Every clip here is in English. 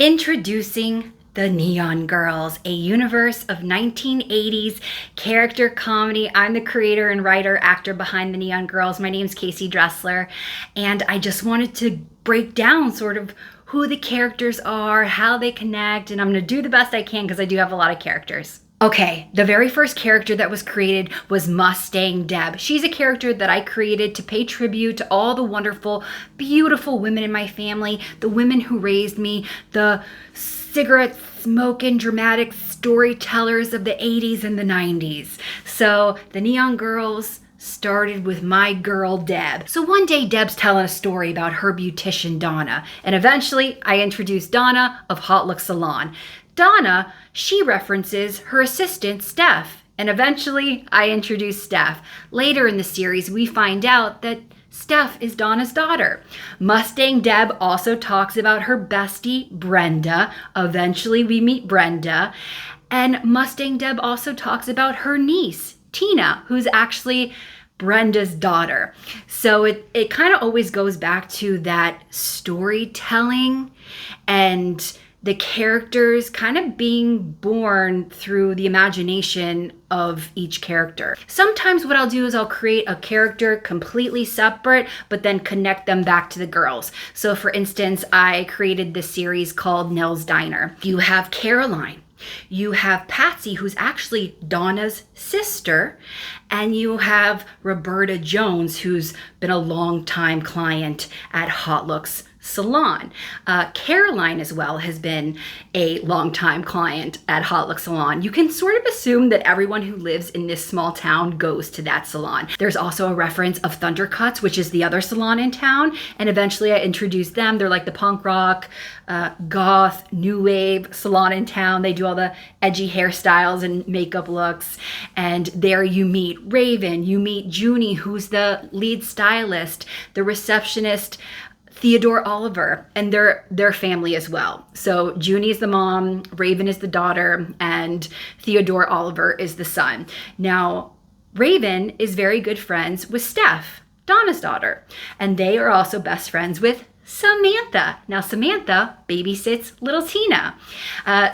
Introducing The Neon Girls, a universe of 1980s character comedy. I'm the creator and writer, actor behind The Neon Girls. My name's Casey Dressler, and I just wanted to break down sort of who the characters are, how they connect, and I'm gonna do the best I can because I do have a lot of characters. Okay, the very first character that was created was Mustang Deb. She's a character that I created to pay tribute to all the wonderful, beautiful women in my family, the women who raised me, the cigarette smoking, dramatic storytellers of the 80s and the 90s. So the Neon Girls started with my girl Deb. So one day Deb's telling a story about her beautician Donna, and eventually I introduced Donna of Hot Look Salon. Donna, she references her assistant Steph, and eventually I introduce Steph. Later in the series we find out that Steph is Donna's daughter. Mustang Deb also talks about her bestie Brenda. Eventually we meet Brenda. And Mustang Deb also talks about her niece Tina, who's actually Brenda's daughter. So it kind of always goes back to that storytelling and the characters kind of being born through the imagination of each character. Sometimes what I'll do is I'll create a character completely separate, but then connect them back to the girls. So for instance, I created this series called Nell's Diner. You have Caroline. You have Patsy, who's actually Donna's sister, and you have Roberta Jones, who's been a long-time client at Hot Looks Salon. Caroline as well has been a longtime client at Hot Look Salon. You can sort of assume that everyone who lives in this small town goes to that salon. There's also a reference of Thundercuts, which is the other salon in town, and eventually I introduced them. They're like the punk rock, goth, new wave salon in town. They do all the edgy hairstyles and makeup looks, and there you meet Raven, you meet Junie, who's the lead stylist, the receptionist, Theodore Oliver, and their family as well. So Junie is the mom, Raven is the daughter, and Theodore Oliver is the son. Now, Raven is very good friends with Steph, Donna's daughter, and they are also best friends with Samantha. Now Samantha babysits little Tina.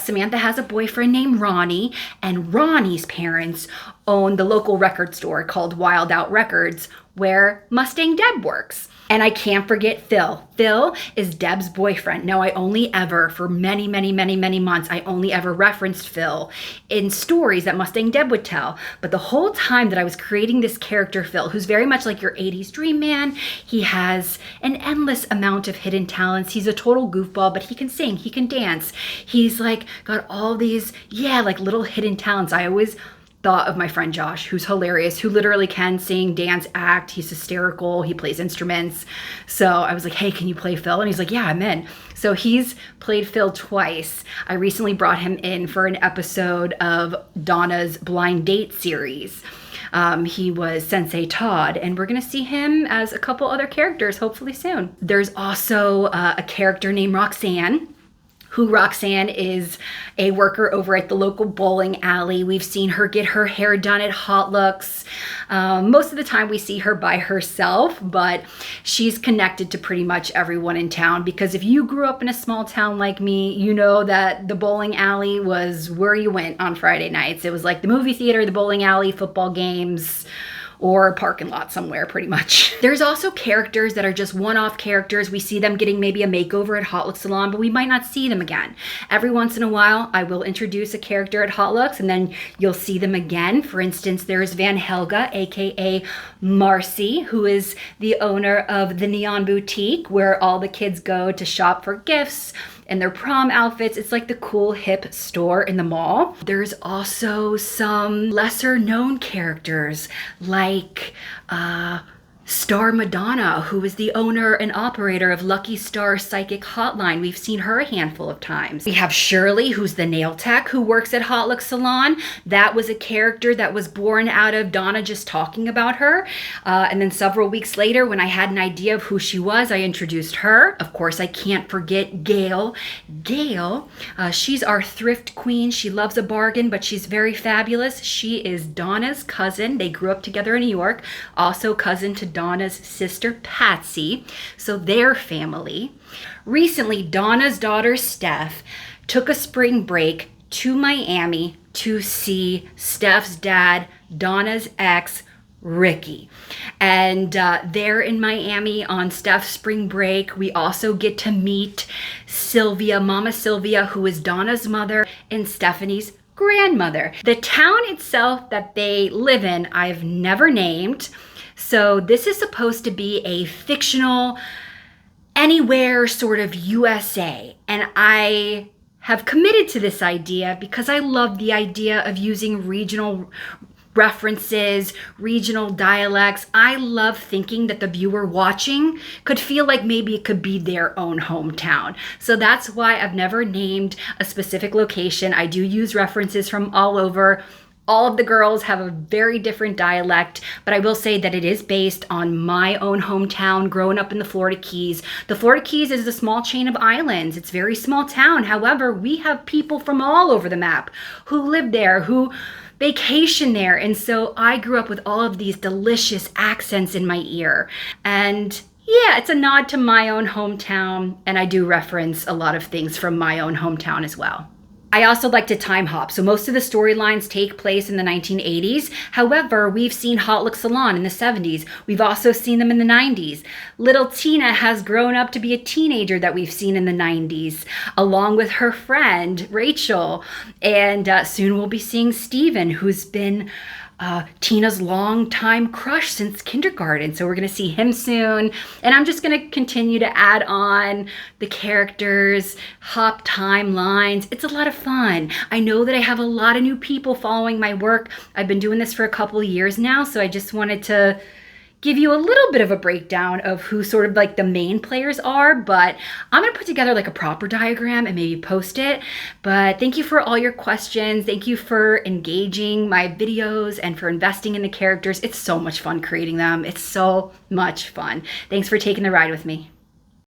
Samantha has a boyfriend named Ronnie, and Ronnie's parents own the local record store called Wild Out Records, where Mustang Deb works. And I can't forget Phill. Phill is Deb's boyfriend. Now I only ever, for many months, I only ever referenced Phill in stories that Mustang Deb would tell. But the whole time that I was creating this character, Phill, who's very much like your 80s dream man, he has an endless amount of hidden talents. He's a total goofball, but he can sing, he can dance. He's like got all these, like little hidden talents. I always thought of my friend Josh, who's hilarious, who literally can sing, dance, act. He's hysterical. He plays instruments. So I was like, hey, can you play Phill? And he's like, yeah, I'm in. So he's played Phill twice. I recently brought him in for an episode of Donna's Blind Date series. He was Sensei Todd, and we're going to see him as a couple other characters hopefully soon. There's also a character named Roxanne, who Roxanne is a worker over at the local bowling alley. We've seen her get her hair done at Hot Looks. Most of the time we see her by herself, but she's connected to pretty much everyone in town, because if you grew up in a small town like me, you know that the bowling alley was where you went on Friday nights. It was like the movie theater, the bowling alley, football games, or a parking lot somewhere, pretty much. There's also characters that are just one-off characters. We see them getting maybe a makeover at Hot Looks Salon, but we might not see them again. Every once in a while, I will introduce a character at Hot Looks, and then you'll see them again. For instance, there's Van Helga, aka Marcy, who is the owner of the Neon Boutique, where all the kids go to shop for gifts and their prom outfits. It's like the cool hip store in the mall. There's also some lesser known characters like Star Madonna, who is the owner and operator of Lucky Star Psychic Hotline. We've seen her a handful of times. We have Shirley, who's the nail tech who works at Hot Look Salon. That was a character that was born out of Donna just talking about her. And then several weeks later, when I had an idea of who she was, I introduced her. Of course, I can't forget Gail. Gail, she's our thrift queen. She loves a bargain, but she's very fabulous. She is Donna's cousin. They grew up together in New York. Also cousin to Donna's sister Patsy, so their family. Recently, Donna's daughter Steph took a spring break to Miami to see Steph's dad, Donna's ex, Ricky. And they're in Miami on Steph's spring break. We also get to meet Sylvia, Mama Sylvia, who is Donna's mother and Stephanie's grandmother. The town itself that they live in, I've never named. So this is supposed to be a fictional, anywhere sort of USA. And I have committed to this idea because I love the idea of using regional references, regional dialects. I love thinking that the viewer watching could feel like maybe it could be their own hometown. So that's why I've never named a specific location. I do use references from all over. All of the girls have a very different dialect, but I will say that it is based on my own hometown, growing up in the Florida Keys. The Florida Keys is a small chain of islands. It's a very small town. However, we have people from all over the map who live there, who vacation there. And so I grew up with all of these delicious accents in my ear. And yeah, it's a nod to my own hometown. And I do reference a lot of things from my own hometown as well. I also like to time hop. So most of the storylines take place in the 1980s. However, we've seen Hot Look Salon in the 70s. We've also seen them in the 90s. Little Tina has grown up to be a teenager that we've seen in the 90s, along with her friend, Rachel. And soon we'll be seeing Steven, who's been Tina's longtime crush since kindergarten. So we're going to see him soon. And I'm just going to continue to add on the characters, hop timelines. It's a lot of fun. I know that I have a lot of new people following my work. I've been doing this for a couple of years now. So I just wanted to give you a little bit of a breakdown of who sort of like the main players are, but I'm gonna put together like a proper diagram and maybe post it. But thank you for all your questions. Thank you for engaging my videos and for investing in the characters. It's so much fun creating them. It's so much fun. Thanks for taking the ride with me.